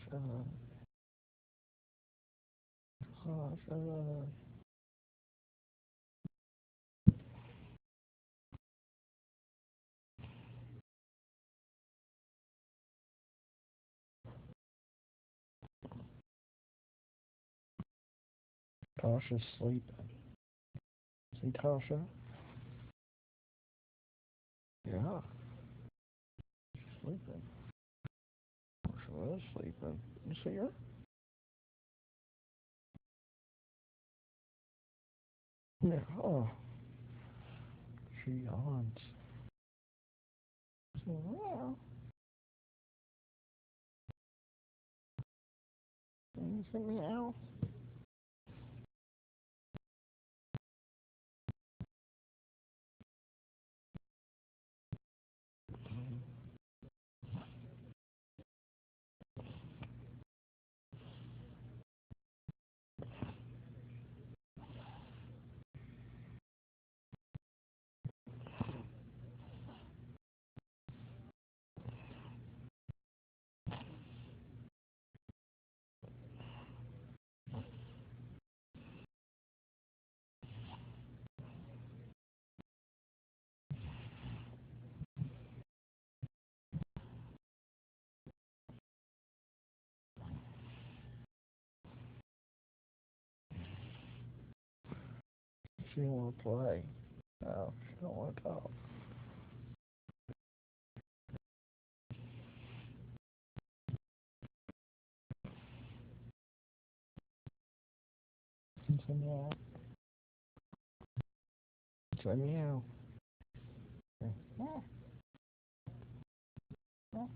shut up. Oh, shut up. Tasha's sleeping. See Tasha? Yeah, she's sleeping. She was sleeping. You see her? Yeah. Oh, she yawns. Meow. You say meow? She don't want to play. No, she don't want to talk. You say meow. Say meow. Yeah.